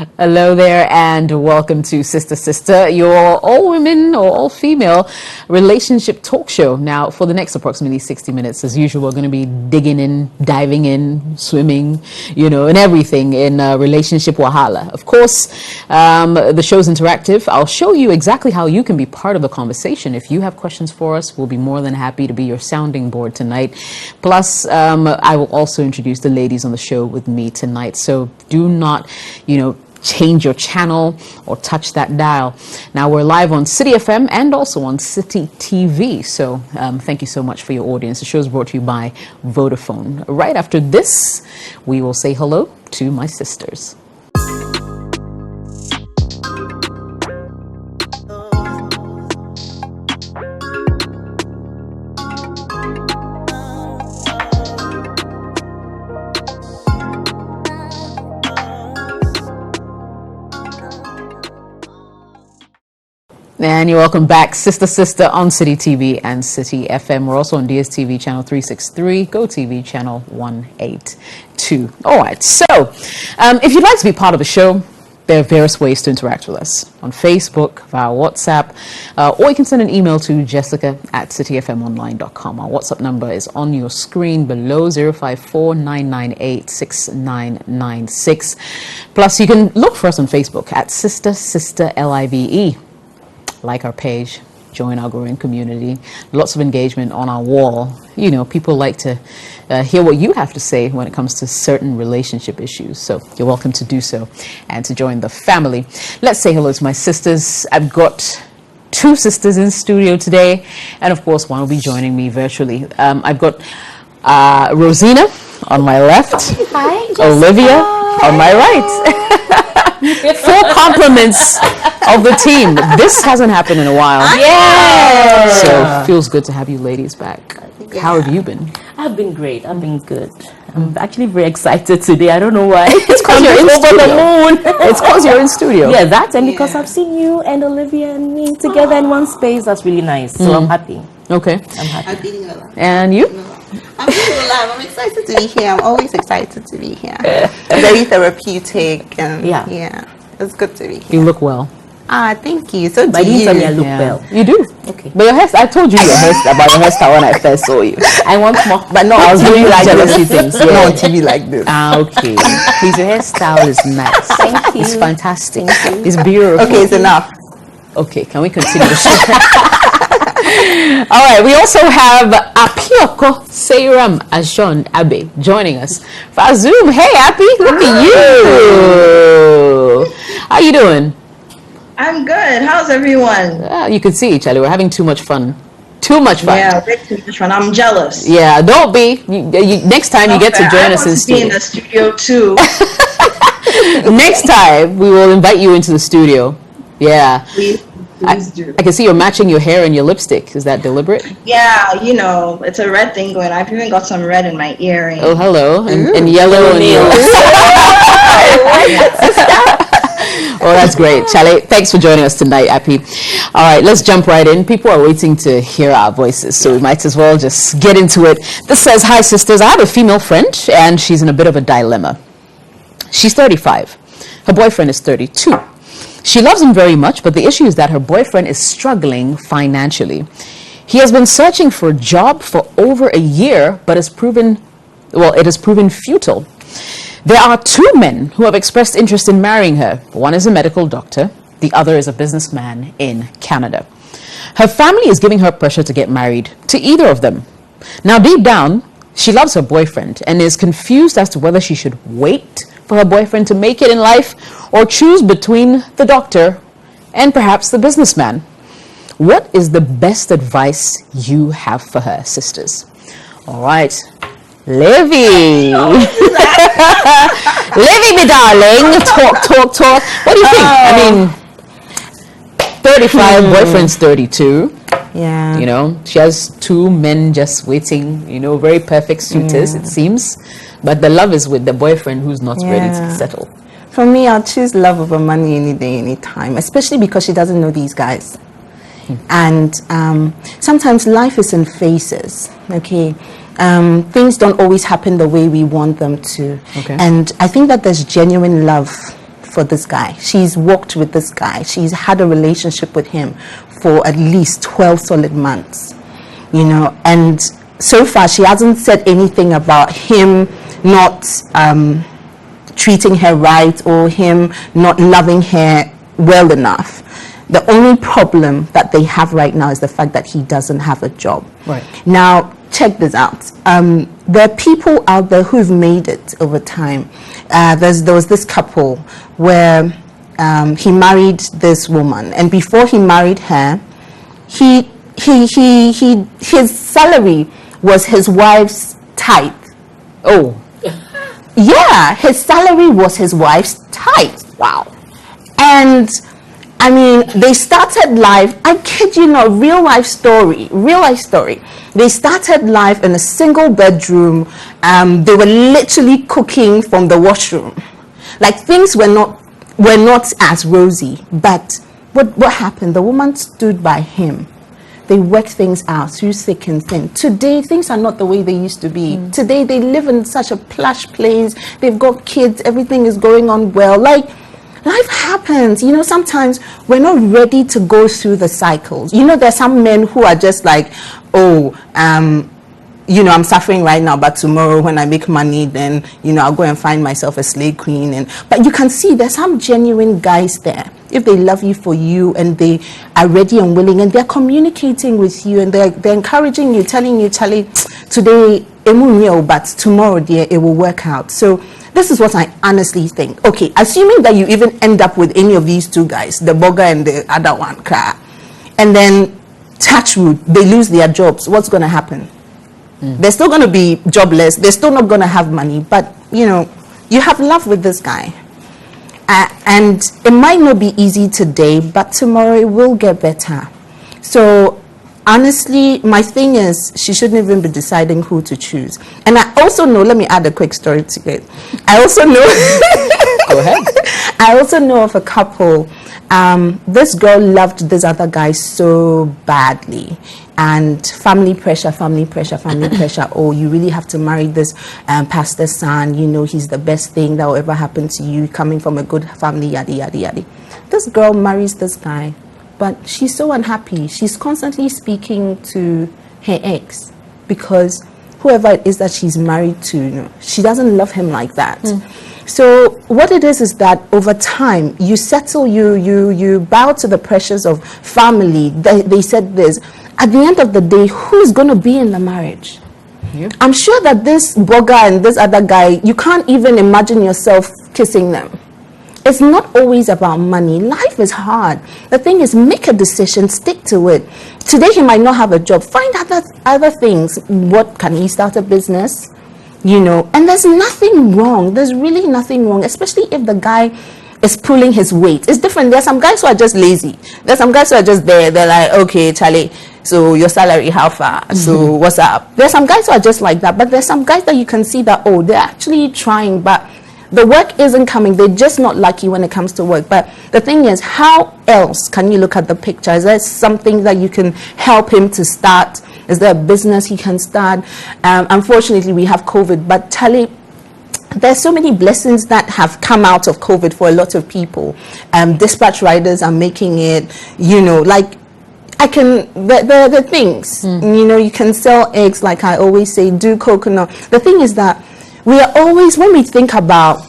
Hello there and welcome to Sister Sister, your all-women or all-female relationship talk show. Now, for the next approximately 60 minutes, as usual, we're going to be digging in, diving in, swimming, and everything in relationship wahala. Of course, the show's interactive. I'll show you exactly how you can be part of the conversation. If you have questions for us, we'll be more than happy to be your sounding board tonight. Plus, I will also introduce the ladies on the show with me tonight. So do not, change your channel or touch that dial. Now we're live on City FM and also on City TV. So thank you so much for your audience. The show is brought to you by Vodafone. Right after this, we will say hello to my sisters. And you're welcome back, Sister Sister, on City TV and City FM. We're also on DSTV channel 363, GoTV channel 182. All right, so if you'd like to be part of the show, there are various ways to interact with us. On Facebook, via WhatsApp, or you can send an email to jessica@cityfmonline.com. Our WhatsApp number is on your screen below, 054-998-6996. Plus, you can look for us on Facebook at Sister Sister LIVE. Like our page, join our growing community. Lots of engagement on our wall. People like to hear what you have to say when it comes to certain relationship issues. So you're welcome to do so and to join the family. Let's say hello to my sisters. I've got two sisters in studio today, and of course one will be joining me virtually. I've got Rosina on my left. Hi, Jessica. Olivia on my right. Full compliments of the team. This hasn't happened in a while. Yeah. So feels good to have you ladies back. Yeah. How have you been? I've been great. I've been good. I'm actually very excited today. I don't know why. It's because you're in studio. The moon. It's because you're in studio. Yeah, that and because I've seen you and Olivia and me together in one space. That's really nice. So I'm happy. Okay. I'm happy. I'm feeling alive. And you? I'm feeling alive. I'm excited to be here. I'm always excited to be here. Very therapeutic and yeah, it's good to be here. You look well. Thank you. So But do you you. tell me I look well. You do. Okay. But your hairstyle, I told you about your hairstyle when I first saw you. I want more, but no, I was doing like jealousy things. Not on TV like this. Okay. Please, your hairstyle is nice. Thank you. It's fantastic. Thank you. It's beautiful. Okay, it's enough. Okay, can we continue the show? All right, we also have Apioko Seiram Ashon Abe joining us via Zoom. Hey, Api, look at you. How you doing? I'm good. How's everyone? You can see each other. We're having too much fun. Too much fun. Yeah, way too much fun. I'm jealous. Yeah, don't be. Next time you get to join us in studio. I want to be in the studio too. Next time we will invite you into the studio. Yeah. Please do. I can see you're matching your hair and your lipstick. Is that deliberate? Yeah, it's a red thing going. I've even got some red in my earring. Oh, hello. And yellow nails. Oh, that's great. Chale, thanks for joining us tonight, Appy. All right, let's jump right in. People are waiting to hear our voices, so we might as well just get into it. This says, hi, sisters. I have a female friend, and she's in a bit of a dilemma. She's 35. Her boyfriend is 32. She loves him very much, but the issue is that her boyfriend is struggling financially. He has been searching for a job for over a year, but it has proven futile. There are two men who have expressed interest in marrying her. One is a medical doctor. The other is a businessman in Canada. Her family is giving her pressure to get married to either of them. Now, deep down, she loves her boyfriend and is confused as to whether she should wait for her boyfriend to make it in life or choose between the doctor and perhaps the businessman. What is the best advice you have for her, sisters? All right. Livy. Livy, me darling. Talk. What do you think? I mean, 35, boyfriend's 32. Yeah. She has two men just waiting, very perfect suitors, it seems. But the love is with the boyfriend who's not ready to settle. For me, I'll choose love over money any day, any time, especially because she doesn't know these guys. And sometimes life is in phases, okay? Things don't always happen the way we want them to. Okay. And I think that there's genuine love for this guy. She's walked with this guy. She's had a relationship with him for at least 12 solid months, you know, and so far she hasn't said anything about him not treating her right or him not loving her well enough. The only problem that they have right now is the fact that he doesn't have a job. Right. Now, check this out. There are people out there who've made it over time. There was this couple where he married this woman, and before he married her, his salary was his wife's tithe. Oh. Yeah, his salary was his wife's tithe. Wow. And I mean, they started life, I kid you not, real life story. They started life in a single bedroom. They were literally cooking from the washroom. Like, things were not as rosy. But what happened? The woman stood by him. They worked things out through thick and thin. Today, things are not the way they used to be. Today, they live in such a plush place. They've got kids. Everything is going on well. Like, life happens. You know, sometimes we're not ready to go through the cycles. You know, there's some men who are just like, oh, you know, I'm suffering right now, but tomorrow when I make money, then, you know, I'll go and find myself a slave queen. But you can see there's some genuine guys there. If they love you for you and they are ready and willing and they're communicating with you and they're encouraging you, telling you, Charlie, today, but tomorrow, dear, it will work out. So this is what I honestly think. Okay, assuming that you even end up with any of these two guys, the bugger and the other one, and then touch wood, they lose their jobs, what's going to happen? They're still going to be jobless. They're still not going to have money. But, you know, you have love with this guy. And it might not be easy today, but tomorrow it will get better. So, honestly, my thing is, she shouldn't even be deciding who to choose. And I also know, let me add a quick story to it. I also know... Go ahead. I also know of a couple. This girl loved this other guy so badly, and family pressure. Oh, you really have to marry this pastor's son. You know, he's the best thing that will ever happen to you, coming from a good family, yada yada yada. This girl marries this guy, but she's so unhappy. She's constantly speaking to her ex because whoever it is that she's married to, you know, she doesn't love him like that. So what it is that over time you settle, you bow to the pressures of family. They said this. At the end of the day, who's going to be in the marriage? Yep. I'm sure that this blogger and this other guy, you can't even imagine yourself kissing them. It's not always about money. Life is hard. The thing is, make a decision, stick to it. Today he might not have a job. Find other things. What, can he start a business? You know, and there's nothing wrong. There's really nothing wrong, especially if the guy is pulling his weight. It's different. There's some guys who are just lazy. There's some guys who are just there. They're like, okay, Charlie, so your salary, how far? So what's up? There's some guys who are just like that, but there's some guys that you can see that, oh, they're actually trying, but the work isn't coming. They're just not lucky when it comes to work. But the thing is, how else can you look at the picture? Is there something that you can help him to start? Is there a business he can start? Unfortunately, we have COVID, but Charlie, there's so many blessings that have come out of COVID for a lot of people. Dispatch riders are making it, you know, like, the things, you know, you can sell eggs, like I always say, do coconut. The thing is that we are always, when we think about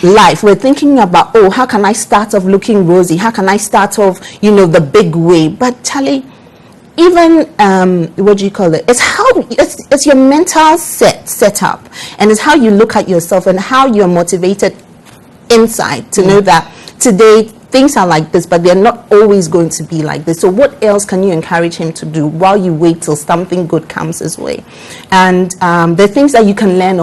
life, we're thinking about, oh, how can I start off looking rosy? How can I start off, you know, the big way? But Charlie, even what do you call it? It's your mental setup, and it's how you look at yourself and how you're motivated inside to know that today things are like this, but they're not always going to be like this. So what else can you encourage him to do while you wait till something good comes his way? And there are things that you can learn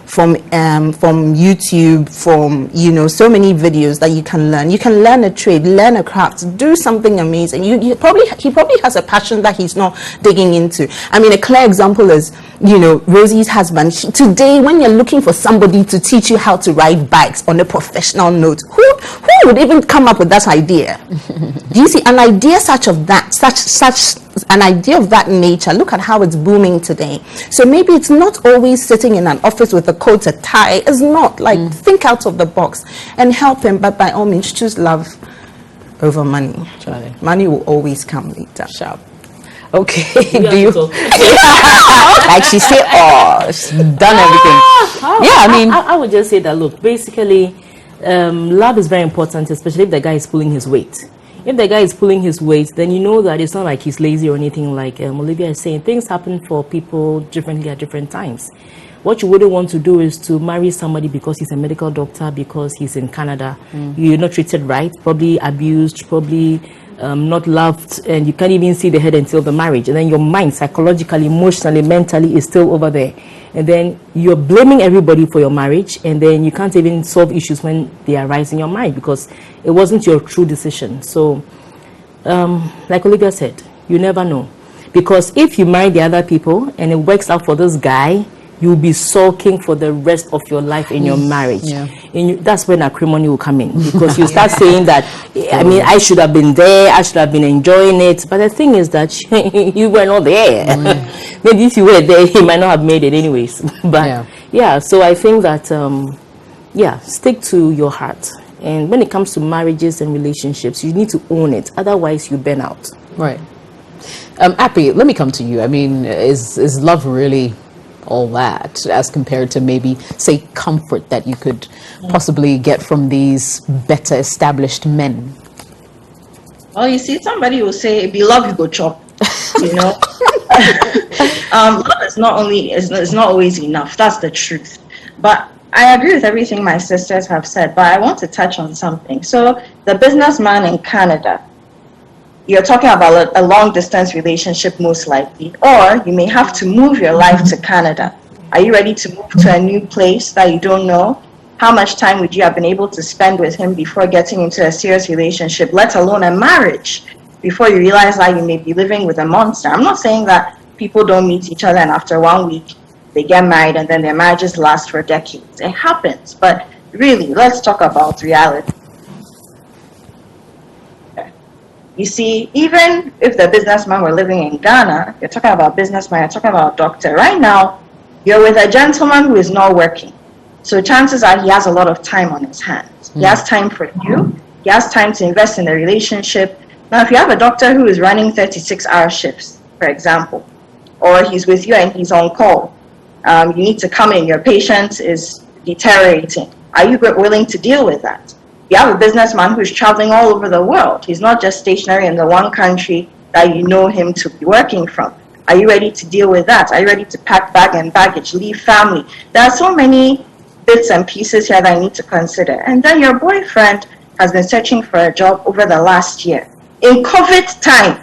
from YouTube, from, you know, so many videos that you can learn. You can learn a trade, learn a craft, do something amazing. He probably has a passion that he's not digging into. I mean, a clear example is, you know, Rosie's husband. Today, when you're looking for somebody to teach you how to ride bikes on a professional note, who would even come up with that idea? Do you see an idea such an idea of that nature. Look at how it's booming today. So maybe it's not always sitting in an office with a coat, a tie. It's not. Like, think out of the box and help him. But by all means, choose love over money. Charlie. Money will always come later. Sharp. Okay. Yeah, Do you? so- Like she said, oh, she's done everything. Yeah, I mean, I would just say that, look, basically, love is very important, especially if the guy is pulling his weight. If the guy is pulling his weight, then you know that it's not like he's lazy or anything. Like Olivia is saying, things happen for people differently at different times. What you wouldn't want to do is to marry somebody because he's a medical doctor, because he's in Canada. You're not treated right, probably abused, probably not loved, and you can't even see the head until the marriage. And then your mind, psychologically, emotionally, mentally, is still over there. And then you're blaming everybody for your marriage, and then you can't even solve issues when they arise in your mind because it wasn't your true decision. So, like Olivia said, you never know. Because if you marry the other people and it works out for this guy, you'll be sulking for the rest of your life in your marriage. Yeah. And that's when acrimony will come in, because you start saying that, I mean, I should have been there, I should have been enjoying it. But the thing is that you were not there. Maybe if you were there, he might not have made it anyways. But yeah, so I think that, stick to your heart. And when it comes to marriages and relationships, you need to own it. Otherwise, you burn out. right. Appy, let me come to you. I mean, is love really all that as compared to maybe, say, comfort that you could possibly get from these better established men? Well, you see, somebody will say, "If you love, you go chop." You know, love is not always enough. That's the truth. But I agree with everything my sisters have said. But I want to touch on something. So, the businessman in Canada, you're talking about a long distance relationship, most likely, or you may have to move your life to Canada. Are you ready to move to a new place that you don't know? How much time would you have been able to spend with him before getting into a serious relationship, let alone a marriage, before you realize that you may be living with a monster? I'm not saying that people don't meet each other and after 1 week they get married and then their marriages last for decades. It happens, but really, let's talk about reality. You see, even if the businessman were living in Ghana, you're talking about businessman, you're talking about doctor. Right now, you're with a gentleman who is not working. So chances are he has a lot of time on his hands. He has time for you. He has time to invest in the relationship. Now, if you have a doctor who is running 36-hour shifts, for example, or he's with you and he's on call, you need to come in, your patient is deteriorating. Are you willing to deal with that? You have a businessman who's traveling all over the world. He's not just stationary in the one country that you know him to be working from. Are you ready to deal with that? Are you ready to pack bag and baggage, leave family? There are so many bits and pieces here that you need to consider. And then your boyfriend has been searching for a job over the last year. In COVID time,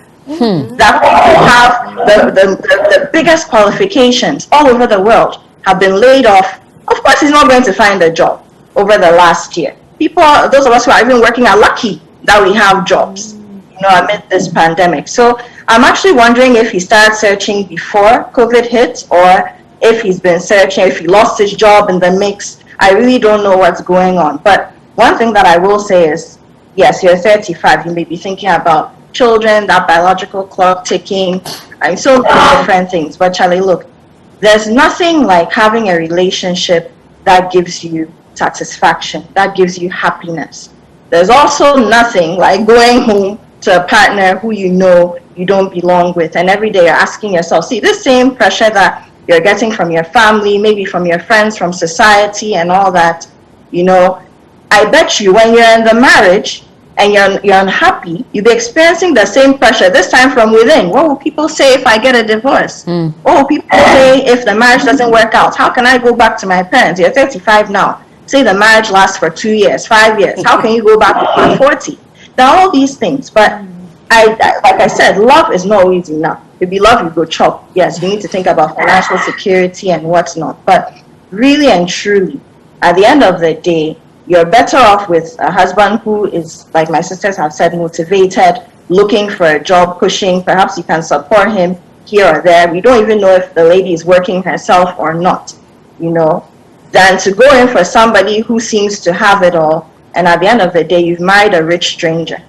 that people have the biggest qualifications all over the world have been laid off. Of course, he's not going to find a job over the last year. People, those of us who are even working, are lucky that we have jobs, amid this pandemic. So I'm actually wondering if he started searching before COVID hit, or if he's been searching, if he lost his job in the mix. I really don't know what's going on. But one thing that I will say is, yes, you're 35. You may be thinking about children, that biological clock ticking, and so many different things. But Charlie, look, there's nothing like having a relationship that gives you satisfaction, that gives you happiness. There's also nothing like going home to a partner who you know you don't belong with, and every day you're asking yourself, see, this same pressure that you're getting from your family, maybe from your friends, from society and all that, I bet you when you're in the marriage and you're unhappy, you'll be experiencing the same pressure, this time from within. What will people say if I get a divorce? What will people say if the marriage doesn't work out? How can I go back to my parents? You're 35 now. Say the marriage lasts for 2 years, 5 years. How can you go back when you're 40? There are all these things, but like I said, love is not always enough. If you love, you go chop. Yes, you need to think about financial security and what's not. But really and truly, at the end of the day, you're better off with a husband who is, like my sisters have said, motivated, looking for a job, pushing. Perhaps you can support him here or there. We don't even know if the lady is working herself or not, than to go in for somebody who seems to have it all. And at the end of the day, you've married a rich stranger.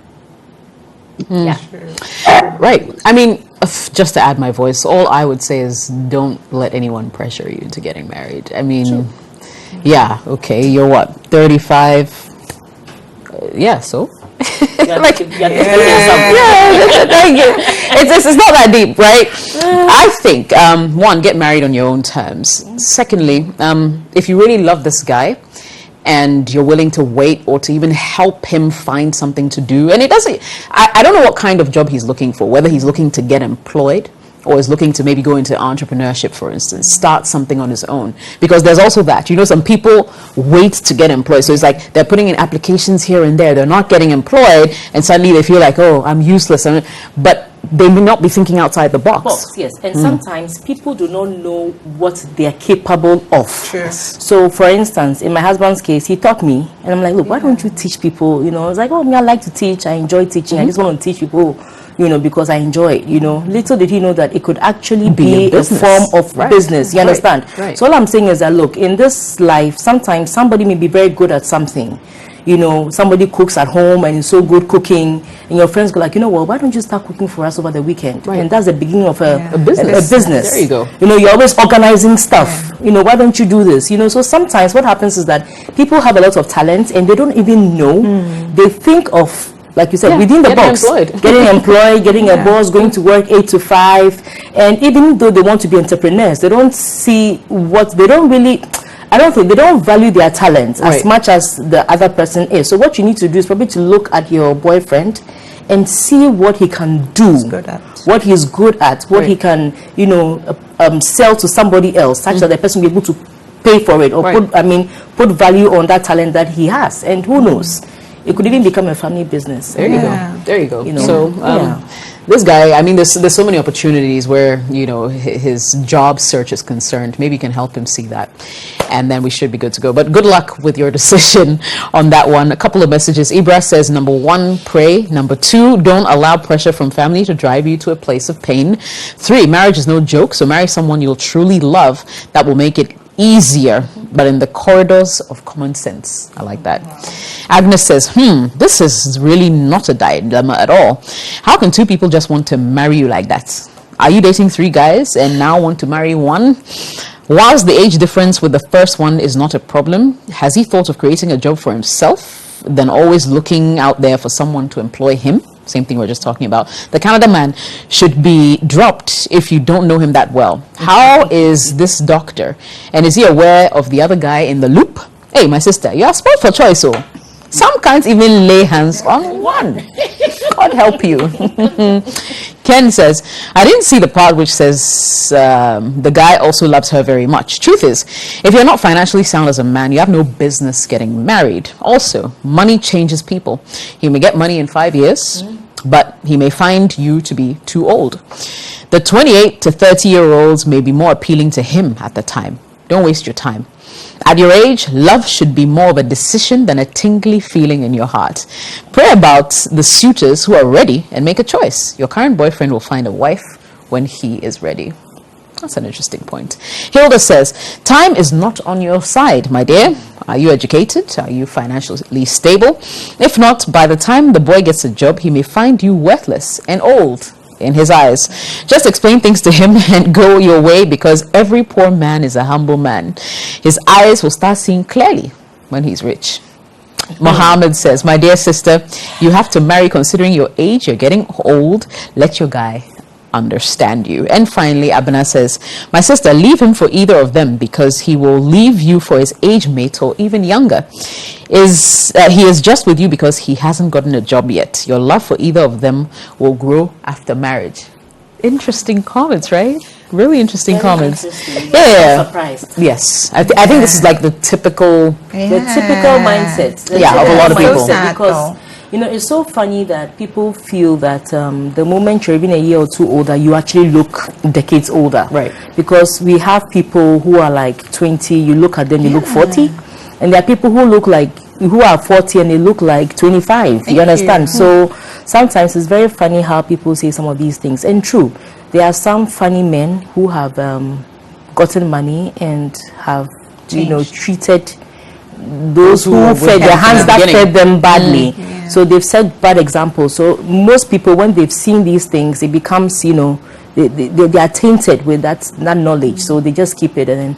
Right. I mean, Just to add my voice, all I would say is don't let anyone pressure you into getting married. I mean, yeah, okay, you're what, 35? Yeah, so? It's not that deep, right? I think, one, get married on your own terms. Secondly, if you really love this guy, and you're willing to wait or to even help him find something to do. And it doesn't, I don't know what kind of job he's looking for, whether he's looking to get employed or is looking to maybe go into entrepreneurship, for instance, start something on his own. Because there's also that, you know, some people wait to get employed. So it's like they're putting in applications here and there. They're not getting employed and suddenly they feel like, oh, I'm useless. But they may not be thinking outside the box. Yes, and sometimes people do not know what they are capable of. True. So, for instance, in my husband's case, he taught me, and I'm like, look, why don't you teach people? You know, I was like, oh, me, I like to teach. I enjoy teaching. I just want to teach people, you know, because I enjoy it. You know, little did he know that it could actually be a form of business. You understand? Right. So all I'm saying is that, look, in this life, sometimes somebody may be very good at something. You know, somebody cooks at home and is so good cooking, and your friends go like, you know what, why don't you start cooking for us over the weekend? Right. And that's the beginning of a business. There you go. You know, you're always organizing stuff. You know, why don't you do this? You know, so sometimes what happens is that people have a lot of talent and they don't even know. They think of, like you said, within the box, getting employed, getting a boss, going to work 8 to 5, and even though they want to be entrepreneurs, they don't see what they don't really. I don't think they don't value their talent as much as the other person is. So what you need to do is probably to look at your boyfriend and see what he can do, what he's good at, what he can, you know, sell to somebody else, such that the person will be able to pay for it or put value on that talent that he has. And who knows? It could even become a family business. There you go. There you go. You know, so this guy, I mean, there's so many opportunities where, you know, his job search is concerned. Maybe you can help him see that, and then we should be good to go. But good luck with your decision on that one. A couple of messages. Ibra says, number 1, pray. Number 2, don't allow pressure from family to drive you to a place of pain. 3, marriage is no joke, so marry someone you'll truly love. That will make it easier, but in the corridors of common sense. I like that. Agnes says, this is really not a dilemma at all. How can 2 people just want to marry you like that? Are you dating 3 guys and now want to marry 1? Whilst the age difference with the first one is not a problem, has he thought of creating a job for himself, then always looking out there for someone to employ him? Same thing we're just talking about. The Canada man should be dropped if you don't know him that well. How is this doctor? And is he aware of the other guy in the loop? Hey, my sister, you are spoiled for choice, so some can't even lay hands on one. God help you. Ken says, I didn't see the part which says the guy also loves her very much. Truth is, if you're not financially sound as a man, you have no business getting married. Also, money changes people. He may get money in 5 years, but he may find you to be too old. The 28 to 30-year-olds may be more appealing to him at the time. Don't waste your time. At your age, love should be more of a decision than a tingly feeling in your heart. Pray about the suitors who are ready and make a choice. Your current boyfriend will find a wife when he is ready. That's an interesting point. Hilda says, time is not on your side, my dear. Are you educated? Are you financially stable? If not, by the time the boy gets a job, he may find you worthless and old in his eyes. Just explain things to him and go your way, because every poor man is a humble man. His eyes will start seeing clearly when he's rich. Mohammed says, my dear sister, you have to marry considering your age. You're getting old. Let your guy understand you. And finally, Abena says, my sister, leave him for either of them, because he will leave you for his age mate or even younger. He is just with you because he hasn't gotten a job yet. Your love for either of them will grow after marriage. Interesting comments, right? Really interesting comments. Yeah. Surprised. Yes. I think this is like the typical mindset. Of a lot of people. Because you know, it's so funny that people feel that the moment you're even a year or 2 older, you actually look decades older. Right. Because we have people who are like 20, you look at them, they look 40. And there are people who are 40 and they look like 25. You understand? So sometimes it's very funny how people say some of these things. And true, there are some funny men who have gotten money and have, treated those who fed their hands that fed them badly. So they've set bad examples. So most people, when they've seen these things, it becomes, they are tainted with that knowledge. So they just keep it, and then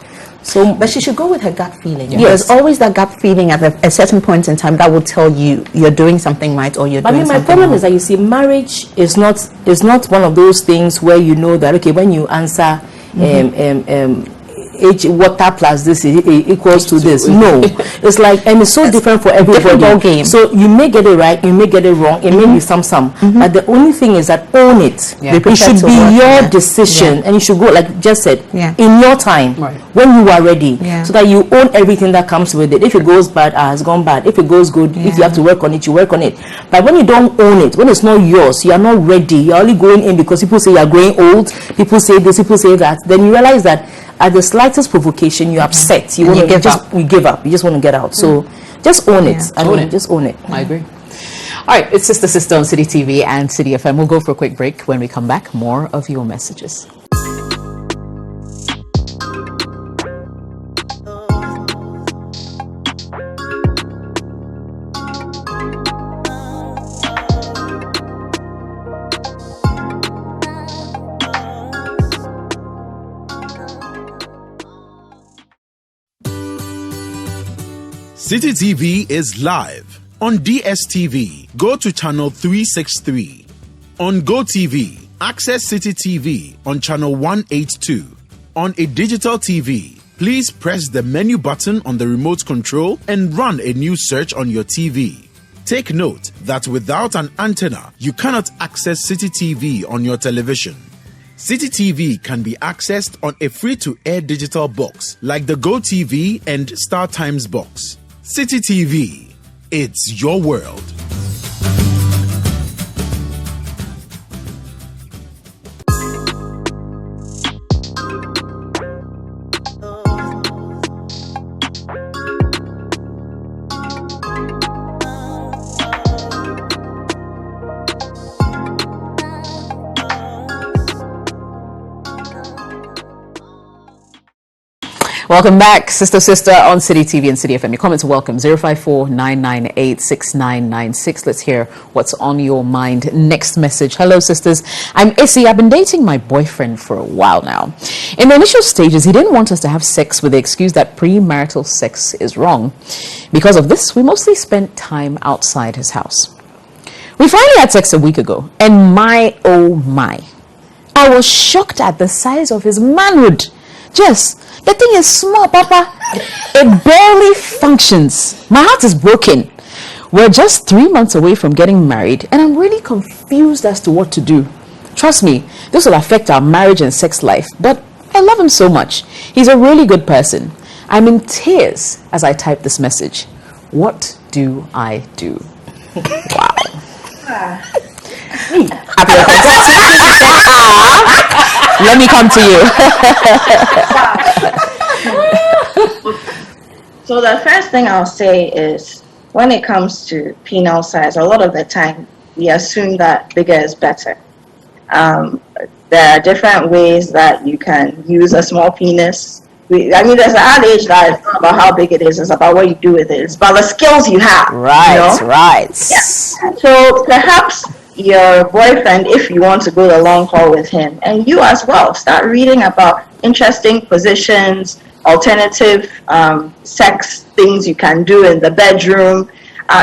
but she should go with her gut feeling. Yes. There's always that gut feeling at a certain point in time that will tell you you're doing something right or you're doing something wrong. My problem is that, you see, marriage is not one of those things where you know that, okay, when you answer H water plus this equals to this. No, it's like, and it's so different for everybody. Different game. So you may get it right, you may get it wrong, it may be some. But the only thing is that own it. Yeah. It should be your decision, and you should go, like Jess said, in your time, when you are ready, so that you own everything that comes with it. If it goes bad, it's gone bad. If it goes good, if you have to work on it, you work on it. But when you don't own it, when it's not yours, you are not ready, you're only going in because people say you're growing old, people say this, people say that, then you realize that at the slightest provocation, you're upset. You want to give up. You give up. You just want to get out. So just own it. Just own it. I agree. All right, it's Sister on City TV and City FM. We'll go for a quick break. When we come back, more of your messages. City TV is live on DSTV. Go to channel 363. On GoTV, access City TV on channel 182. On a digital TV, please press the menu button on the remote control and run a new search on your TV. Take note that without an antenna, you cannot access City TV on your television. City TV can be accessed on a free-to-air digital box like the GoTV and StarTimes box. City TV, it's your world. Welcome back, Sister on City TV and City FM. Your comments are welcome. 054-998-6996. Let's hear what's on your mind. Next message. Hello, sisters. I'm Issy. I've been dating my boyfriend for a while now. In the initial stages, he didn't want us to have sex with the excuse that premarital sex is wrong. Because of this, we mostly spent time outside his house. We finally had sex a week ago, and my, oh my, I was shocked at the size of his manhood. Jess, the thing is small, Papa. It barely functions. My heart is broken. We're just 3 months away from getting married, and I'm really confused as to what to do. Trust me, this will affect our marriage and sex life, but I love him so much. He's a really good person. I'm in tears as I type this message. What do I do? Wow. Happy Let me come to you. So the first thing I'll say is, when it comes to penile size, a lot of the time we assume that bigger is better. There are different ways that you can use a small penis. There's an adage that it's not about how big it is, it's about what you do with it. It's about the skills you have. Right. Yeah. So perhaps your boyfriend, if you want to go the long haul with him, and you as well, start reading about interesting positions, alternative sex things you can do in the bedroom.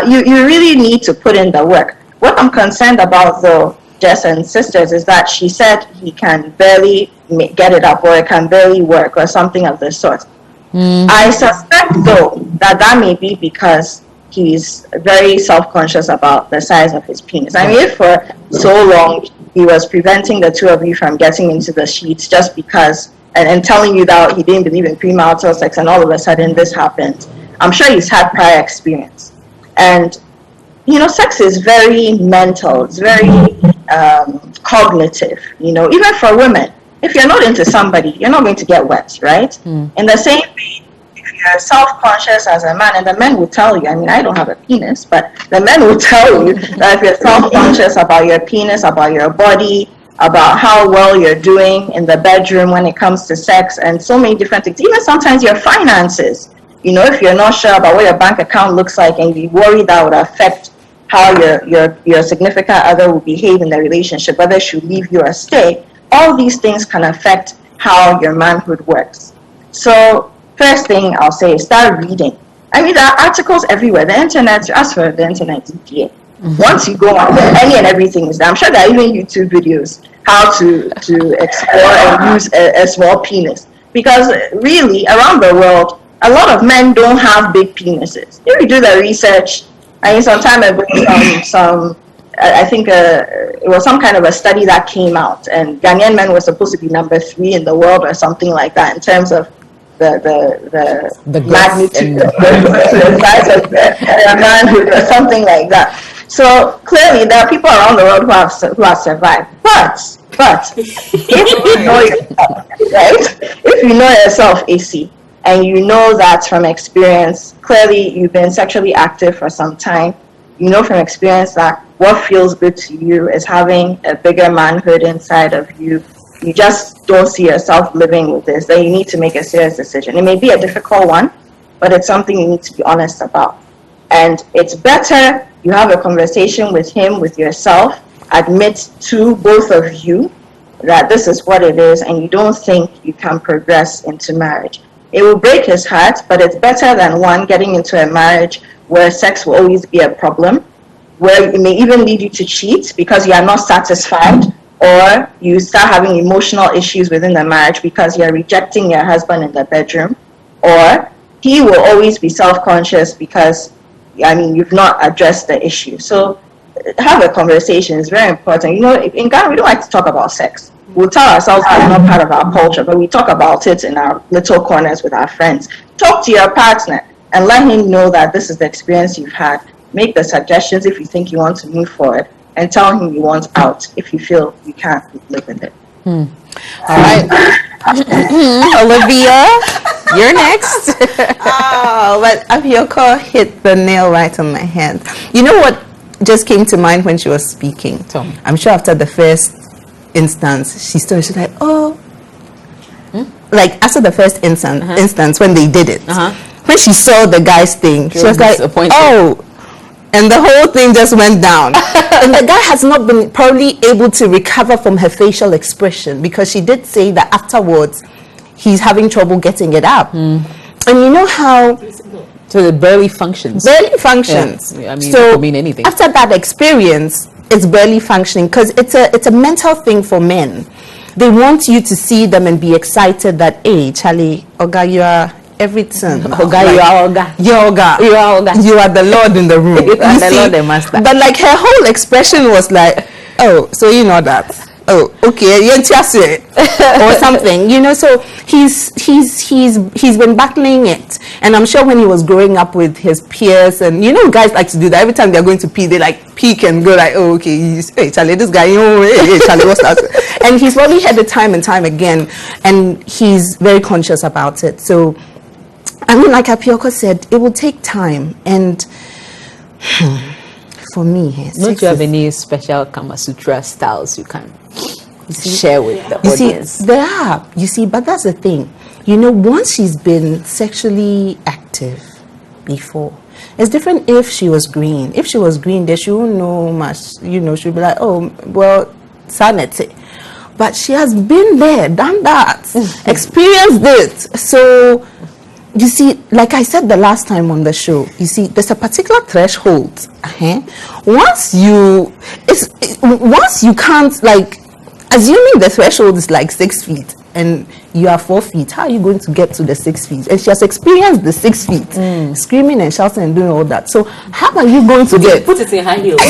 You really need to put in the work. What I'm concerned about, though, Jess and sisters, is that she said he can barely get it up, or it can barely work, or something of the sort. I suspect, though, that may be because he's very self-conscious about the size of his penis. I mean, if for so long he was preventing the two of you from getting into the sheets just because, and telling you that he didn't believe in premarital sex, and all of a sudden this happened, I'm sure he's had prior experience. And, sex is very mental, it's very cognitive, even for women. If you're not into somebody, you're not going to get wet, right? In the same way, if you're self-conscious as a man, and the men will tell you, I don't have a penis, but the men will tell you that if you're self-conscious about your penis, about your body, about how well you're doing in the bedroom when it comes to sex, and so many different things, even sometimes your finances, if you're not sure about what your bank account looks like and you worry that would affect how your significant other will behave in the relationship, whether she'll leave you or stay. All these things can affect how your manhood works. So first thing I'll say is start reading. I mean, there are articles everywhere. The internet, as for the internet, EPA. Once you go on there, any and everything is there. I'm sure there are even YouTube videos how to explore and use a small penis. Because really, around the world, a lot of men don't have big penises. If you do the research, I mean, some time ago, I think it was some kind of a study that came out, and Ghanaian men were supposed to be number 3 in the world or something like that in terms of the magnitude of the size of the manhood or something like that. So clearly, there are people around the world who have survived. But if you know yourself, right? If you know yourself, AC, and you know that from experience, clearly you've been sexually active for some time. You know from experience that what feels good to you is having a bigger manhood inside of you. You just don't see yourself living with this. Then you need to make a serious decision. It may be a difficult one, but it's something you need to be honest about. And it's better you have a conversation with him, with yourself, admit to both of you that this is what it is, and you don't think you can progress into marriage. It will break his heart, but it's better than one getting into a marriage where sex will always be a problem, where it may even lead you to cheat because you are not satisfied, or you start having emotional issues within the marriage because you're rejecting your husband in the bedroom, or he will always be self-conscious because, I mean, you've not addressed the issue. So have a conversation. It's very important. You know, in Ghana, we don't like to talk about sex. We'll tell ourselves that it's not part of our culture, but we talk about it in our little corners with our friends. Talk to your partner and let him know that this is the experience you've had. Make the suggestions if you think you want to move forward, and tell him you want out if you feel you can't live with it. All right. Olivia, you're next. Oh, but Abioko hit the nail right on my head. You know what just came to mind when she was speaking? Tell me. I'm sure after the first instance, she's like, oh. Like, after the first instance, when they did it, when she saw the guy's thing, she was like, oh. And the whole thing just went down. And the guy has not been probably able to recover from her facial expression, because she did say that afterwards he's having trouble getting it up. And you know how... So it barely functions. Barely functions. Yeah. I mean, so it could mean anything. After that experience, it's barely functioning, because it's a mental thing for men. They want you to see them and be excited that, hey, Charlie, Oga, you are... everything. Oga, you are Oga. You're Oga. You are Oga. You are the Lord in the room. You are the Lord, the master. But like her whole expression was like, oh, so you know that. Oh, okay, or something, you know. So he's been battling it, and I'm sure when he was growing up with his peers, and you know, guys like to do that. Every time they're going to pee, they like peek and go like, oh, okay, hey Charlie, this guy, hey Charlie, what's that? And he's probably had it time and time again, and he's very conscious about it. So, I mean, like Apioko said, it will take time, and for me, don't you have any special Kama Sutra styles you can share with the audience? There are, but that's the thing. You know, once she's been sexually active before, it's different if she was green. If she was green, then she won't know much. You know, she'll be like, oh, well, sanity. But she has been there, done that, experienced it. So, you see, like I said the last time on the show, you see, there's a particular threshold. Once you can't, like, assuming the threshold is like 6 feet and you are 4 feet, how are you going to get to the 6 feet? And she has experienced the 6 feet, screaming and shouting and doing all that. So how are you going to get? Put it in high heels.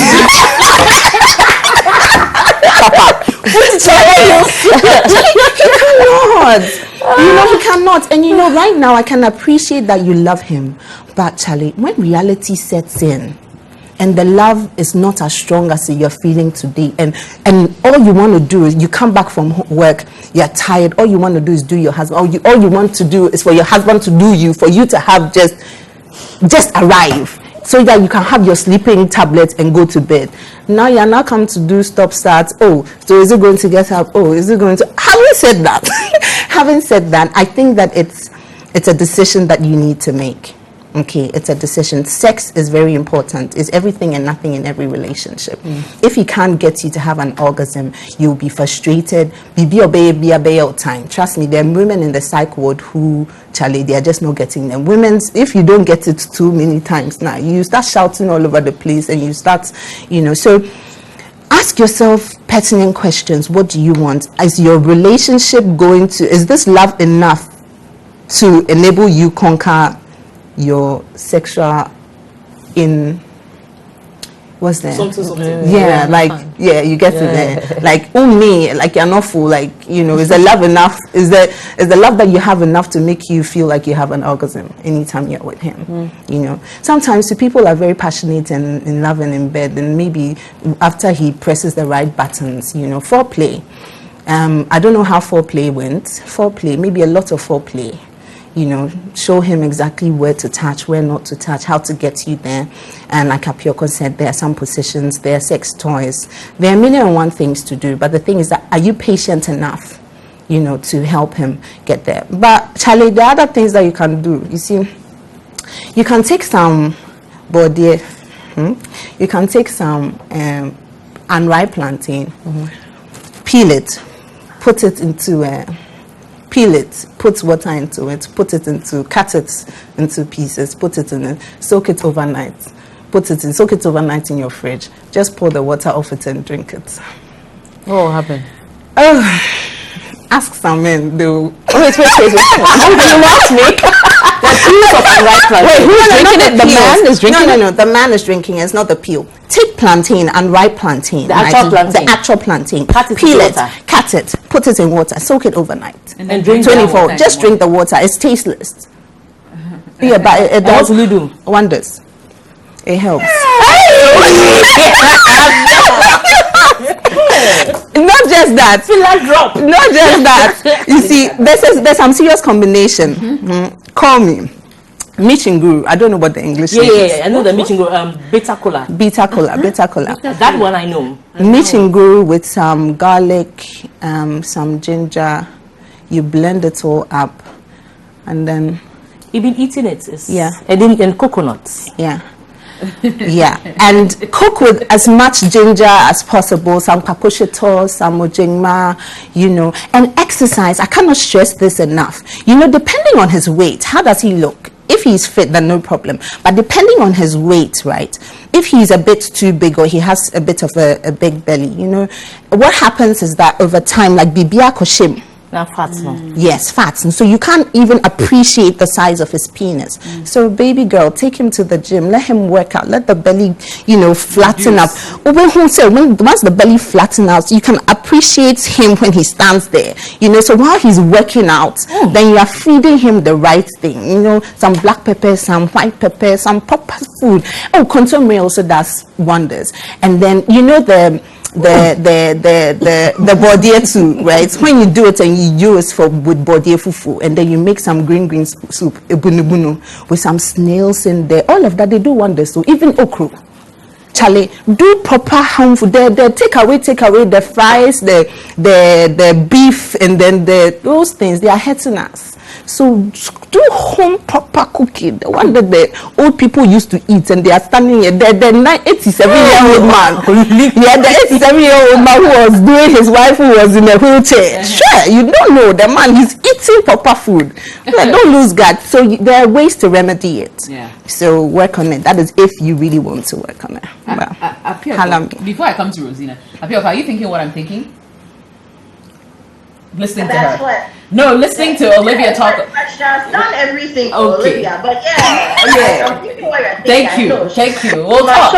He cannot. And you know, right now I can appreciate that you love him, but Charlie, when reality sets in and the love is not as strong as you're feeling today, and all you want to do is, you come back from work, you're tired, all you want to do is do your husband, all you want to do is for your husband to do you, for you to have just arrive, so that you can have your sleeping tablet and go to bed. Now you're not come to do stop start. Oh, so is it going to get up? Oh, is it going to... Having said that, I think that it's a decision that you need to make. Okay, it's a decision. Sex is very important. It's everything and nothing in every relationship. If he can't get you to have an orgasm, you'll be frustrated. Be a time. Trust me, there are women in the psych ward who, Charlie, they are just not getting them. If you don't get it too many times now, you start shouting all over the place and you start, so ask yourself pertinent questions. What do you want? Is your relationship is this love enough to enable you conquer your sexual Something. You get it there. Like, me, like you're not full, like, is the love enough? Is the love that you have enough to make you feel like you have an orgasm anytime you're with him? Sometimes people are very passionate and in love and in bed, and maybe after he presses the right buttons, foreplay. I don't know how foreplay went. Foreplay, maybe a lot of foreplay. Show him exactly where to touch, where not to touch, how to get you there. And like Apioko said, there are some positions, there are sex toys. There are a million and one things to do. But the thing is that, are you patient enough, to help him get there? But Charlie, there are other things that you can do. You see, you can take some body, you can take some unripe plantain, peel it, put it into peel it, put water into it, cut it into pieces, put it in it, soak it overnight. Soak it overnight in your fridge. Just pour the water off it and drink it. What will happen? Ask some men. They'll... Wait. How do you ask me? The peels of unripe plantain. Wait, who's drinking it? The man is drinking it? No. The man is drinking it. It's not the peel. Take plantain, unripe plantain. The actual plantain. The actual plantain. Peel it, cut it, put it in water, soak it overnight. And drink 24. Just drink the water. It's tasteless. Yeah, but it does. What will you do? Wonders. It helps. Not just that. Feel like drop. Not just that. You see, there's some serious combination. Call me. Michinguru. I don't know what the English name is. Yeah. I know the Michinguru. Bitter cola. Bitter cola. That one I know. Michinguru with some garlic, some ginger. You blend it all up, and then You've been eating it. Yeah. And coconuts. Yeah. Yeah, and cook with as much ginger as possible, some paposhito, some mojingma, and exercise. I cannot stress this enough. Depending on his weight, how does he look? If he's fit, then no problem. But depending on his weight, right? If he's a bit too big or he has a bit of a big belly, what happens is that over time, like bibia koshim, Fats, no? Yes, fats. And so you can't even appreciate the size of his penis. So baby girl, take him to the gym, let him work out, let the belly, flatten up. Once the belly flattens out, you can appreciate him when he stands there. So while he's working out, then you are feeding him the right thing. Some black pepper, some white pepper, some proper food. Consume also does wonders. And then the body too, right? When you do it and you use with body fufu, and then you make some green soup, ebunu with some snails in there, all of that, they do wonders. So even okra, Charlie, do proper home food. The take away the fries, the beef, and then those things, they are hurting us. So do home proper cooking, the one that the old people used to eat, and they are standing here. The 87-year-old man, the 87-year-old man who was doing his wife who was in a wheelchair. Sure, you don't know the man. He's eating proper food. Don't lose guard. So there are ways to remedy it. Yeah. So work on it. That is if you really want to work on it. Before I come to Rosina, Apioka, are you thinking what I'm thinking? Listening to her. What? No, listening to Olivia talk. She has done everything for Okay. Olivia, but I'm thinking what you're thinking. Thank you. We'll talk.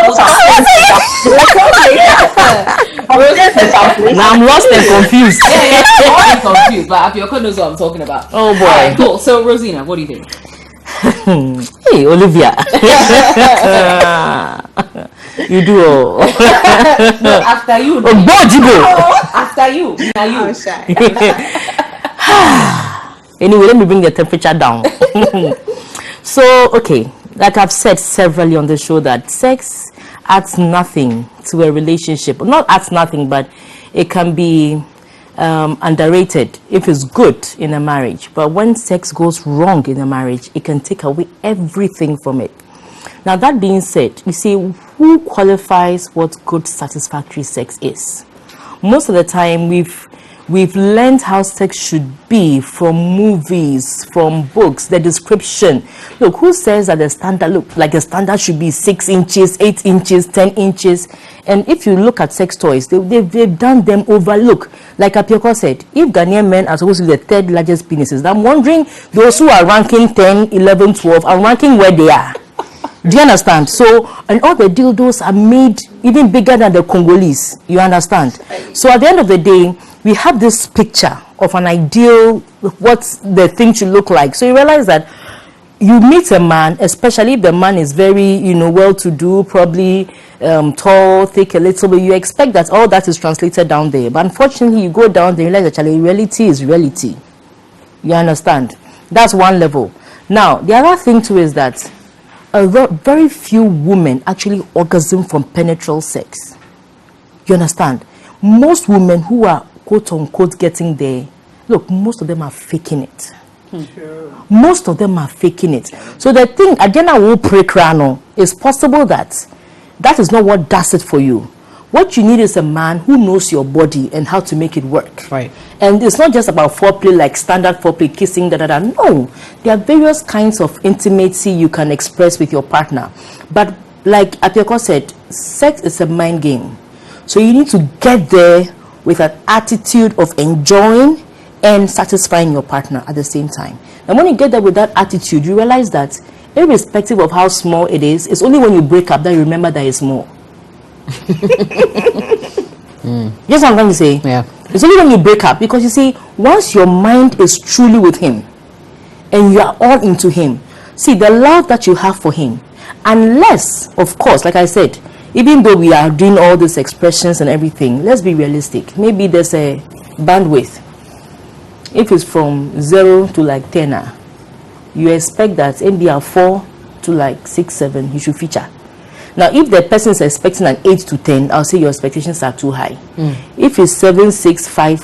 Now I'm lost and confused. I'm confused, but Apioka knows what I'm talking about. Oh boy. Alright, cool. So Rosina, what do you think? Hey, Olivia. You do. No, after you. After you. Now you. I'm shy. Anyway, let me bring the temperature down. So, okay, like I've said severally on the show, that sex adds nothing to a relationship. Not adds nothing, but it can be underrated if it's good in a marriage. But when sex goes wrong in a marriage, it can take away everything from it. Now, that being said, you see, who qualifies what good satisfactory sex is? Most of the time, we've learned how sex should be from movies, from books, the description. Look, who says that the standard should be 6 inches, 8 inches, 10 inches? And if you look at sex toys, they've done them over. Look, like Apioko said, if Ghanaian men are supposed to be the 3rd largest penises, I'm wondering those who are ranking 10, 11, 12 are ranking where they are. Do you understand? So, and all the dildos are made even bigger than the Congolese. You understand? So at the end of the day, we have this picture of an ideal, what the thing should look like. So you realize that you meet a man, especially if the man is very, well-to-do, probably tall, thick a little bit, you expect that all that is translated down there. But unfortunately, you go down there, you realize that reality is reality. You understand? That's one level. Now, the other thing too is that very few women actually orgasm from penetral sex. You understand? Most women who are quote-unquote getting there, look, most of them are faking it. Sure. Most of them are faking it. So the thing, again, I will pray, it's possible that is not what does it for you. What you need is a man who knows your body and how to make it work. Right. And it's not just about foreplay, like standard foreplay, kissing, No, there are various kinds of intimacy you can express with your partner. But like Apioko said, sex is a mind game. So you need to get there with an attitude of enjoying and satisfying your partner at the same time. And when you get there with that attitude, you realize that irrespective of how small it is, it's only when you break up that you remember that it's more. Yes, I'm going to say. Yeah. It's only when you break up, because you see, once your mind is truly with him and you are all into him, see the love that you have for him, unless, of course, like I said, even though we are doing all these expressions and everything, let's be realistic. Maybe there's a bandwidth. If it's from 0 to like 10, you expect that maybe a 4 to like 6, 7, you should feature. Now, if the person is expecting an 8 to 10, I'll say your expectations are too high. If it's 7, 6, 5,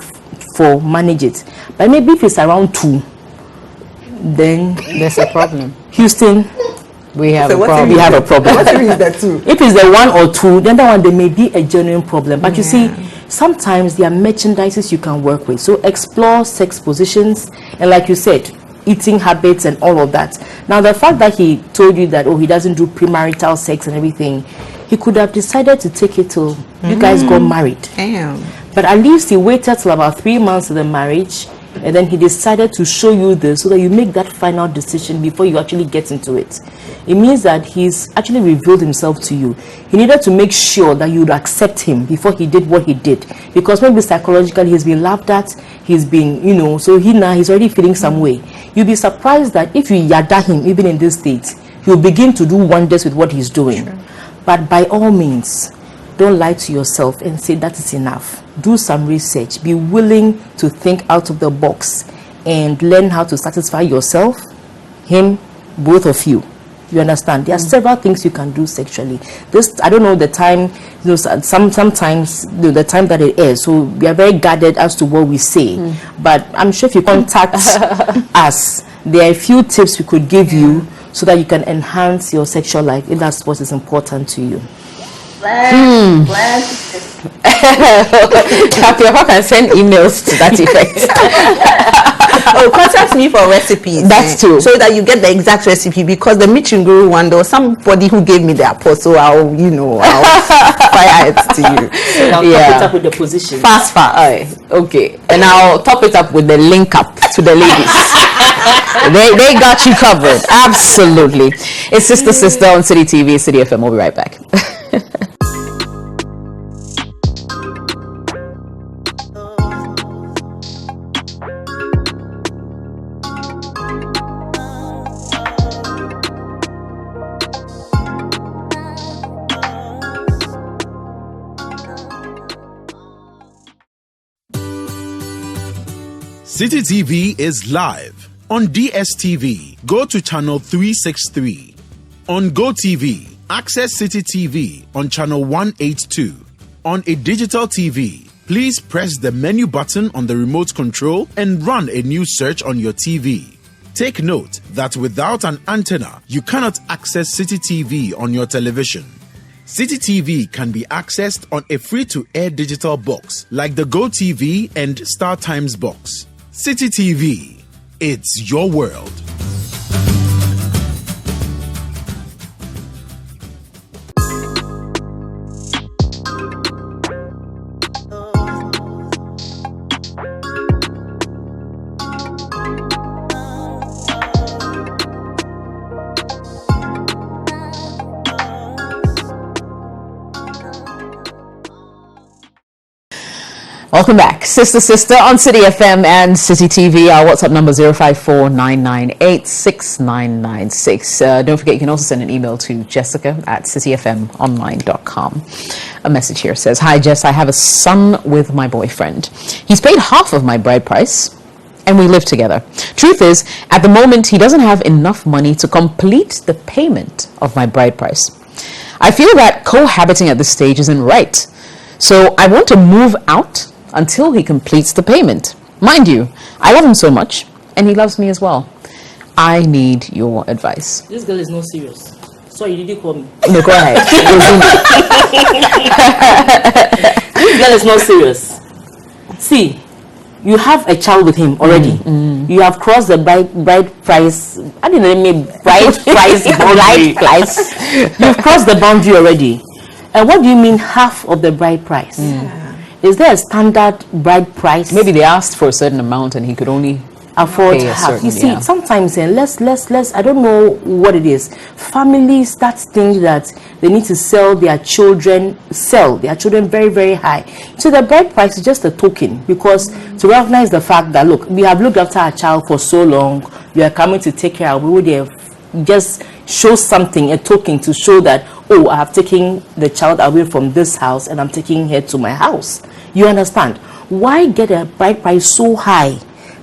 4, manage it. But maybe if it's around 2, then there's a problem. Houston, we have a problem. We have a problem. What is that too? If it's the 1 or 2, then that one there may be a genuine problem. But you see, sometimes there are merchandises you can work with. So explore sex positions, and like you said, eating habits and all of that. Now, the fact that he told you that, he doesn't do premarital sex and everything, he could have decided to take it till you guys got married. Damn. But at least he waited till about 3 months of the marriage, and then he decided to show you this so that you make that final decision before you actually get into it. It means that he's actually revealed himself to you. He needed to make sure that you'd accept him before he did what he did. Because maybe psychologically he's been laughed at, he's been, so he's already feeling some way. You'll be surprised that if you yada him, even in this state, he'll begin to do wonders with what he's doing. Sure. But by all means, don't lie to yourself and say that is enough. Do some research. Be willing to think out of the box and learn how to satisfy yourself, him, both of you. You understand? There are several things you can do sexually. This, I don't know the time, sometimes the time that it is. So we are very guarded as to what we say. But I'm sure if you contact us, there are a few tips we could give you so that you can enhance your sexual life if that's what is important to you. Kapia can send emails to that effect. Contact me for recipes. That's true. So that you get the exact recipe, because the Michinguru one, there was somebody who gave me the apple, so I'll fire it to you. I'll top it up with the position. Fast. Okay. And I'll top it up with the link up to the ladies. they got you covered. Absolutely. It's Sister on City TV, City FM. We'll be right back. City TV is live on DSTV. Go to channel 363. On GoTV, access City TV on channel 182. On a digital TV, please press the menu button on the remote control and run a new search on your TV. Take note that without an antenna, you cannot access City TV on your television. City TV can be accessed on a free-to-air digital box like the Go TV and Star Times box. City TV, it's your world. Welcome back. Sister on City FM and City TV. Our WhatsApp number 054-998-6996. Don't forget, you can also send an email to jessica@cityfmonline.com. A message here says, "Hi Jess, I have a son with my boyfriend. He's paid half of my bride price and we live together. Truth is, at the moment, he doesn't have enough money to complete the payment of my bride price. I feel that cohabiting at this stage isn't right. So I want to move out until he completes the payment. Mind you, I love him so much, and he loves me as well. I need your advice." This girl is not serious. Sorry, did you call me? No, go ahead. This girl is not serious. See, you have a child with him already. You have crossed the bride price. I didn't mean bride price. You've crossed the boundary already. And what do you mean half of the bride price? Is there a standard bride price? Maybe they asked for a certain amount and he could only afford pay a half. certain, You see, yeah. sometimes let's I don't know what it is. Families that think that they need to sell their children very, very high. So the bride price is just a token, because to recognize the fact that, look, we have looked after our child for so long, you are coming to take care of, we would have just show something, a token to show that, oh, I have taken the child away from this house and I'm taking her to my house. You understand? Why get a bride price so high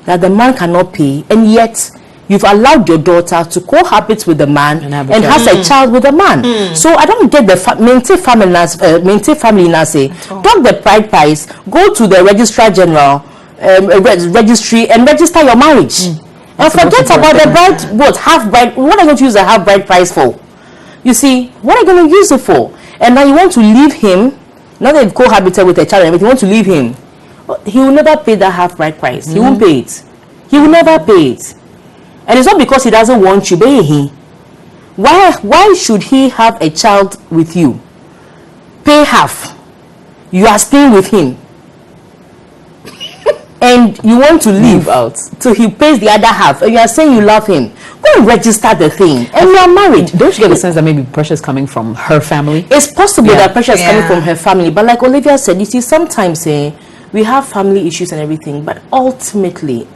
that the man cannot pay, and yet you've allowed your daughter to cohabit with the man and has a child with the man? So I don't get the maintain family now say, talk the bride price, go to the registrar general registry and register your marriage. And forget about the bride, half bride. What are you going to use the half bride price for? You see, what are you going to use it for? And now you want to leave him, now that you've cohabited with a child and everything, you want to leave him. He will never pay that half bride price. He won't pay it. He will never pay it. And it's not because he doesn't want you, but why should he have a child with you? Pay half. You are staying with him. And you want to leave out, so he pays the other half, and you are saying you love him. Go and register the thing, and you are married. Don't you get the sense that maybe pressure is coming from her family? It's possible that pressure is coming from her family, but like Olivia said, you see, sometimes we have family issues and everything, but ultimately,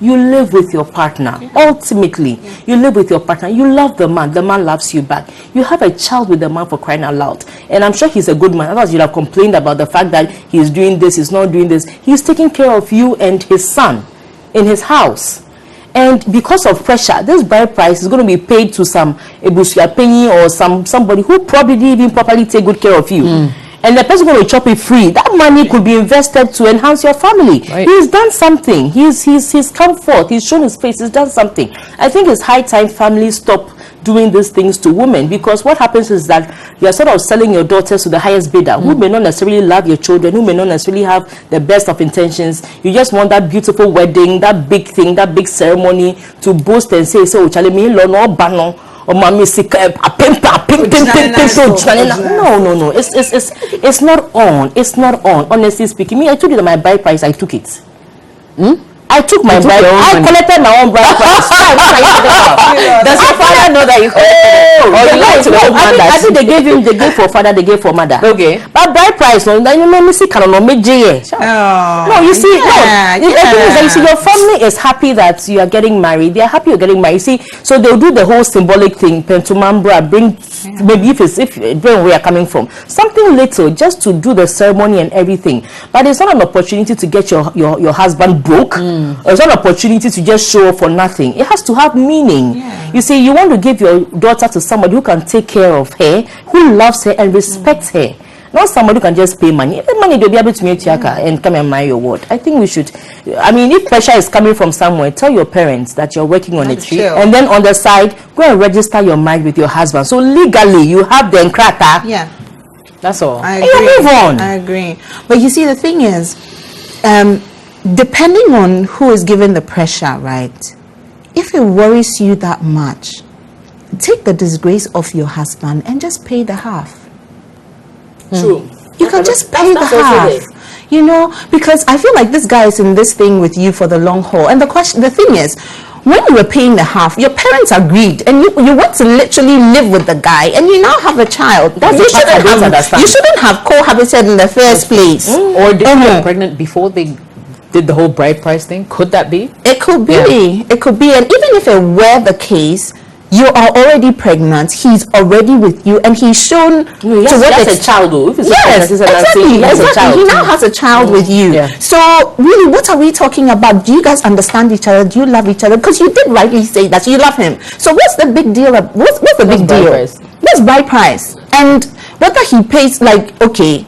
you live with your partner. Ultimately, you live with your partner. You love the man loves you back. You have a child with the man, for crying out loud. And I'm sure he's a good man. Otherwise, you'd have complained about the fact that he's doing this, he's not doing this. He's taking care of you and his son in his house. And because of pressure, this bride price is going to be paid to some Ebusia Penny or somebody who probably didn't even properly take good care of you. And the person going to chop it free. That money could be invested to enhance your family. Right. He's done something. He's come forth. He's shown his face. He's done something. I think it's high time families stop doing these things to women, because what happens is that you're sort of selling your daughters to the highest bidder, who may not necessarily love your children, who may not necessarily have the best of intentions. You just want that beautiful wedding, that big thing, that big ceremony to boast and say, so Charlie, me no bano. No, it's not on. It's not on. Honestly speaking, I told you that my bride price, I took it. I took my bride. I collected my own bride price. Does your father know that you collected? I think they gave for father, they gave for mother. Okay. But bride price, no, you see, no, you see, you see, your family is happy that you are getting married. They are happy you're getting married. See, so they'll do the whole symbolic thing. Pentumambra, bring maybe if where we are coming from, something little just to do the ceremony and everything. But it's not an opportunity to get your husband broke. It's not an opportunity to just show up for nothing. It has to have meaning. You see, you want to give your daughter to somebody who can take care of her, who loves her and respects her. Not somebody who can just pay money. If the money they'll be able to meet and come and marry your ward. I think we should. I mean, if pressure is coming from somewhere, tell your parents that you're working on it, and then on the side, go and register your marriage with your husband. So legally, you have the enkrata. Yeah. That's all. I agree. And you move on. I agree. But you see, the thing is, depending on who is given the pressure, right? If it worries you that much, take the disgrace of your husband and just pay the half. True. You can just pay the half. You know, because I feel like this guy is in this thing with you for the long haul. And the thing is, when you were paying the half, your parents agreed, and you went to literally live with the guy, and you now have a child. You shouldn't have cohabited in the first place. Or did you get pregnant before they did the whole bride price thing? Could that be? It could be. Yeah. It could be. And even if it were the case, you are already pregnant, he's already with you, and he's shown to what a child though. Yes, exactly. He now has a child with you. Yeah. So really, what are we talking about? Do you guys understand each other? Do you love each other? Because you did rightly say that you love him. So what's the big deal? What's the big deal? What's bride price? And whether he pays, like, okay,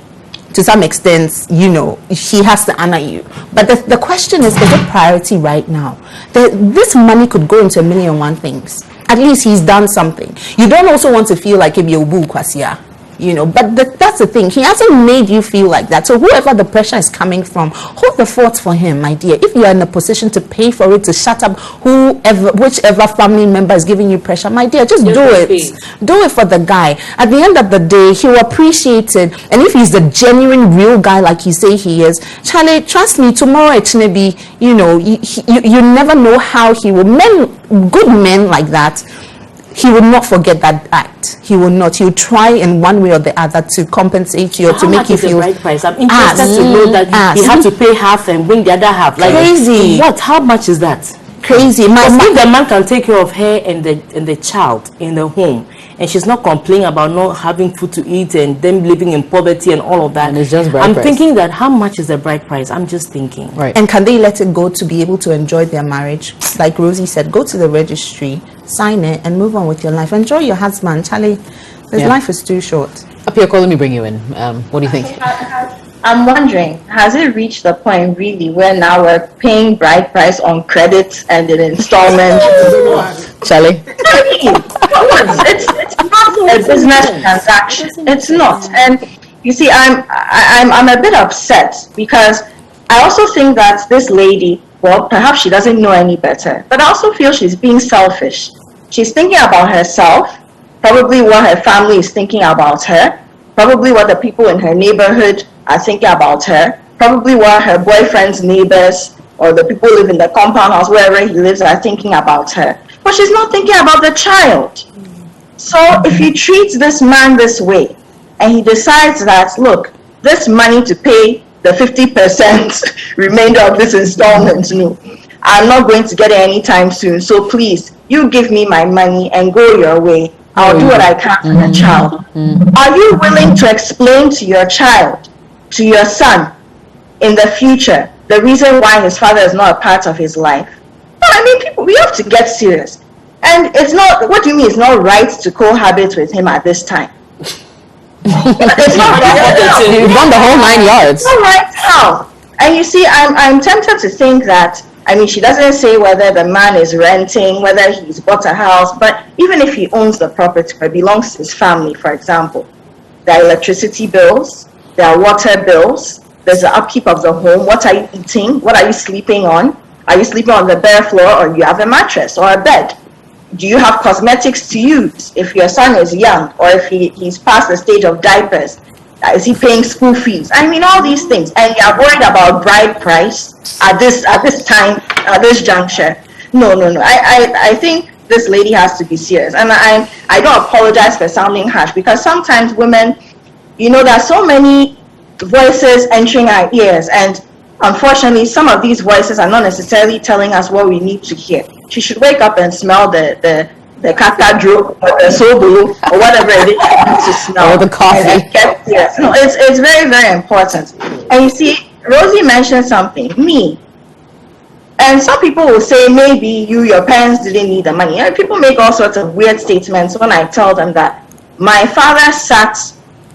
to some extent, you know, he has to honor you. But the question is it priority right now? This money could go into 1,000,001 things. At least he's done something. You don't also want to feel like if you're kwasia, you know, but that's the thing. He hasn't made you feel like that. So whoever the pressure is coming from, hold the fort for him, my dear. If you are in a position to pay for it, to shut up whichever family member is giving you pressure, my dear, just do it. Do it for the guy. At the end of the day, he will appreciate it. And if he's the genuine, real guy like you say he is, Charlie, trust me, tomorrow it's going to be, you know, you never know how he will. Good men like that, he will not forget that act. He will not. He'll try in one way or the other to compensate you or to make you feel. How much is the right price? I'm interested to know that he had to pay half and bring the other half. Like, crazy. What? How much is that? Crazy. If the man can take care of her and the child in the home, and she's not complaining about not having food to eat and them living in poverty and all of that. And it's just bride I'm price. Thinking that how much is the bride price? I'm just thinking. Right. And can they let it go to be able to enjoy their marriage? Like Rosie said, go to the registry, sign it, and move on with your life. Enjoy your husband. Charlie, his life is too short. Appiako, let me bring you in. What do you think? I'm wondering, has it reached the point really where now we're paying bride price on credits and in installments? Charlie? It's not a business transaction. It's not. And you see, I'm a bit upset because I also think that this lady, well, perhaps she doesn't know any better, but I also feel she's being selfish. She's thinking about herself, probably what her family is thinking about her, probably what the people in her neighborhood are thinking about her, probably what her boyfriend's neighbors or the people who live in the compound house, wherever he lives, are thinking about her. But she's not thinking about the child. So if you treat this man this way, and he decides that, look, this money to pay the 50% remainder of this installment, no, I'm not going to get it anytime soon. So please, you give me my money and go your way. I'll do what I can for the child. Are you willing to explain to your child, to your son, in the future, the reason why his father is not a part of his life? No, I mean, people, we have to get serious. And it's not, what do you mean it's not right to cohabit with him at this time? It's not right. You've gone the whole 9 yards. It's not right now. And you see, I'm tempted to think that, I mean, she doesn't say whether the man is renting, whether he's bought a house, but even if he owns the property or it belongs to his family, for example, there are electricity bills, there are water bills, there's the upkeep of the home. What are you eating? What are you sleeping on? Are you sleeping on the bare floor, or you have a mattress or a bed? Do you have cosmetics to use if your son is young, or if he's past the stage of diapers? Is he paying school fees? I mean, all these things. And you're worried about bride price at this time, at this juncture. No. I think this lady has to be serious. And I don't apologize for sounding harsh, because sometimes women, you know, there are so many voices entering our ears, and unfortunately some of these voices are not necessarily telling us what we need to hear. She should wake up and smell the kakadro or the sobulu or whatever it is you need to smell. Or the coffee. Yes. No, it's very, very important. And you see, Rosie mentioned something, me. And some people will say, maybe your parents didn't need the money. And people make all sorts of weird statements when I tell them that my father sat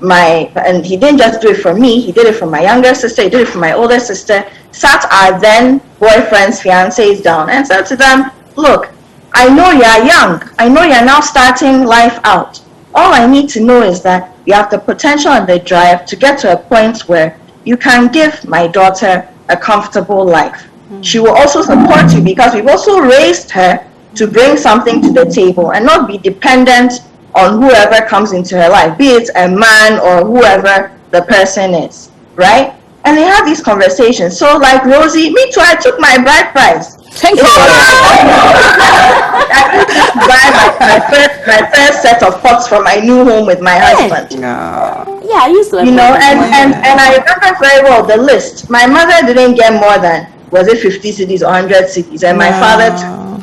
and he didn't just do it for me, he did it for my younger sister, he did it for my older sister, sat our then boyfriends, fiancés down and said to them, look, I know you're young, I know you're now starting life out. All I need to know is that you have the potential and the drive to get to a point where you can give my daughter a comfortable life. She will also support you because we've also raised her to bring something to the table and not be dependent on whoever comes into her life, be it a man or whoever the person is, right? And they had these conversations. So like Rosie, me too, I took my bride price. Thank you. I used to buy my first set of pots for my new home with my husband. Yeah, I used to. You know, and I remember very well the list. My mother didn't get more than, was it 50 cities or 100 cities? And my father,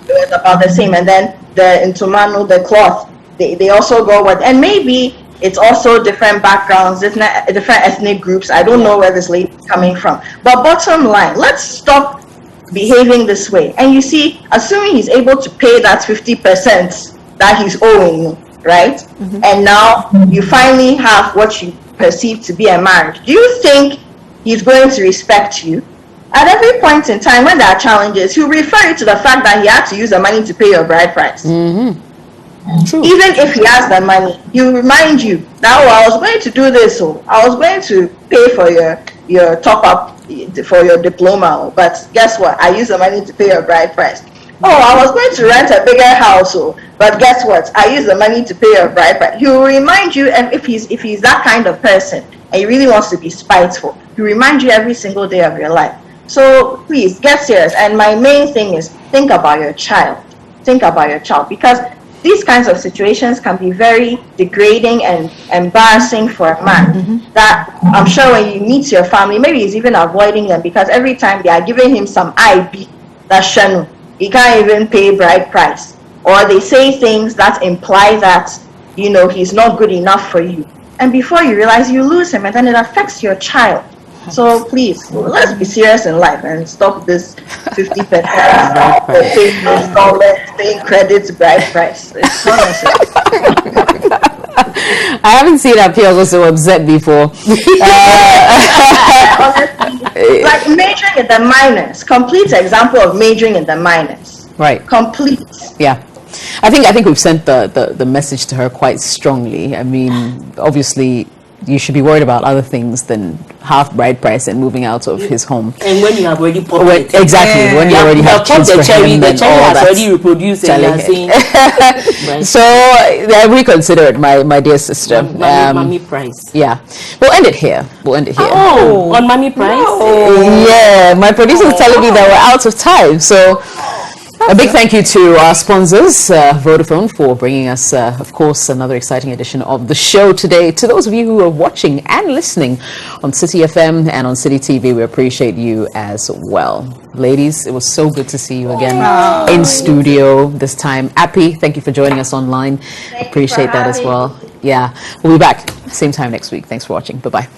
it was about the same. And then the Intumano, the cloth, they also go with, and maybe it's also different backgrounds, different ethnic groups. I don't know where this lady is coming from. But bottom line, let's stop behaving this way. And you see, assuming he's able to pay that 50% that he's owing, right? And now you finally have what you perceive to be a marriage. Do you think he's going to respect you? At every point in time when there are challenges, he'll refer you to the fact that he had to use the money to pay your bride price. True. Even if he has the money, he'll remind you that, oh, I was going to do this, so I was going to pay for your top up for your diploma, but guess what? I used the money to pay your bride price. Oh, I was going to rent a bigger house, but guess what? I used the money to pay your bride price. He will remind you, and if he's that kind of person and he really wants to be spiteful, he'll remind you every single day of your life. So please get serious. And my main thing is think about your child. Think about your child, because these kinds of situations can be very degrading and embarrassing for a man. That I'm sure when you meet your family, maybe he's even avoiding them because every time they are giving him some IB, that's Shanu, he can't even pay bride price. Or they say things that imply that, you know, he's not good enough for you. And before you realize, you lose him, and then it affects your child. So please, let's be serious in life and stop this 50% paying installments, paying credits, bride price. It's not necessary. I haven't seen Apiogo so upset before. Honestly, like majoring in the minors, complete example of majoring in the minors. Right. Complete. Yeah. I think we've sent the message to her quite strongly. I mean, obviously, you should be worried about other things than half bride price and moving out of his home. And when you have already popped it. Exactly, when you already have kids the for cherry, him the and cherry all has that. already reproduced and you are saying, right. So reconsider it, my dear sister. Mommy price. Yeah, we'll end it here. Oh, on mommy price? Yeah, my producer is telling me that we're out of time. So a big thank you to our sponsors, Vodafone, for bringing us, of course, another exciting edition of the show today. To those of you who are watching and listening on City FM and on City TV, we appreciate you as well. Ladies, it was so good to see you again in studio this time. Appy, thank you for joining us online. Appreciate that as well. Yeah, we'll be back same time next week. Thanks for watching. Bye-bye.